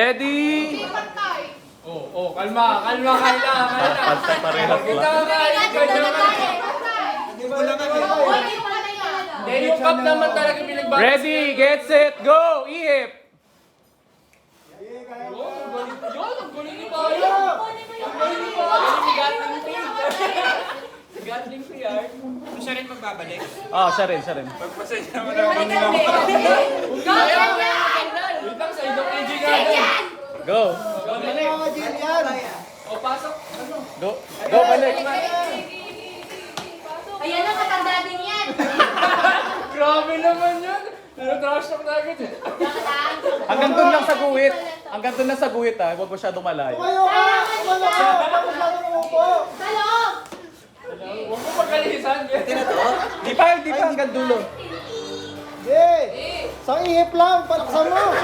Ready? Kalma, Kayla. Pantay parehas Kita lang. ka kain. Yung cup naman talaga pinagbago. Ready, get set, go! Ihip! Ang guling ni Bayo. Si Gatling PR. Siya rin magbabalik. Siya rin. Pagpasensya mo na kami lang. Wait lang, sa idong AJ Garden. Go! O, pasok. Go! Go, balik! Ayan ang matanda din yan. Grabe naman yun. Trash talk na agad eh. Hanggang dun lang sa guhit. Hanggang dun lang sa guhit ha. Huwag masyadong malayo. Talong! Huwag mo pagkalisan. Di pa hanggang dulo. Sa ihip lang, palaksan mo!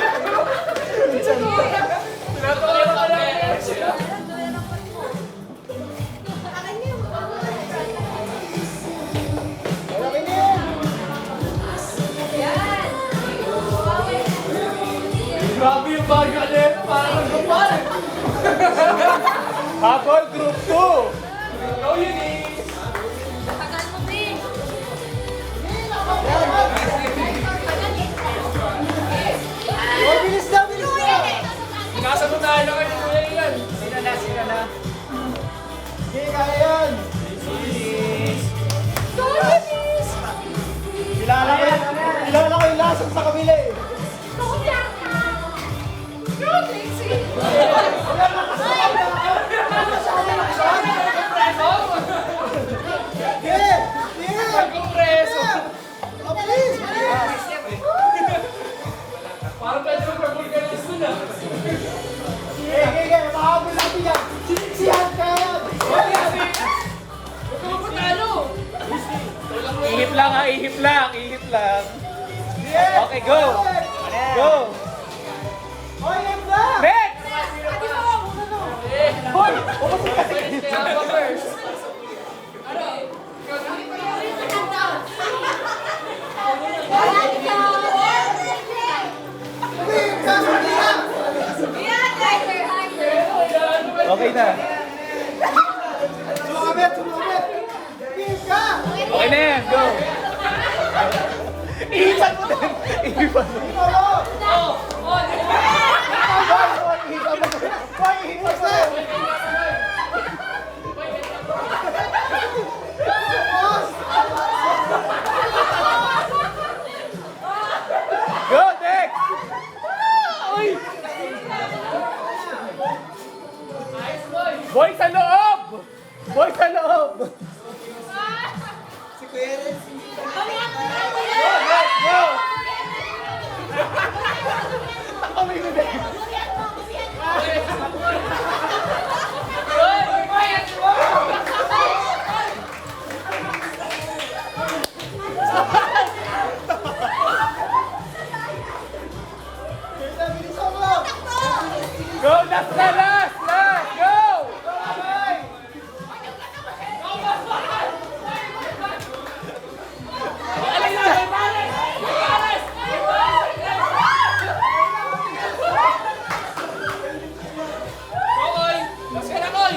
Pinatuloy ka lang. Grabe yung baga niya. Parang nagpapal. Habol, group 2! Go, Eunice. Tagal mo, Pin. Oh, bilis na! Nasa tayo na kayo ng kuya Ilan. Sino na. Hindi, kaya yan! Kilala ko yung lasang sa kabila eh! Kompreso. Please! Parang pwede mo pag-vulcanize nun ah. Sige, makahabol natin yan! Siyan, kaya yan! Huwag ka magpatalo. Ihip lang ha, ihip lang. Okay, go! Go! Hoy, yan na! Next! Hoy! Kaya pa first. Okay na. Sumabit! Please ka! Okay na yan, go! Ihipan mo din! Ihipan mo. Go, next! Boy sa loob! Boy sa loob! Go! Kami ko din. Go, last na, last! Go! Okay. Last ka na, Koy.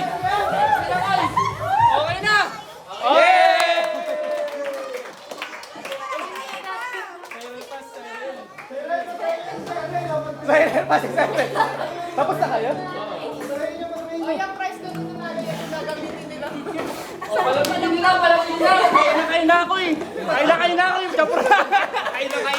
Okay na. Yeah! Silent pa, silent. Tapos na kayo? Palapin nila. Kain na ako eh. Kain na ako eh. Kain na.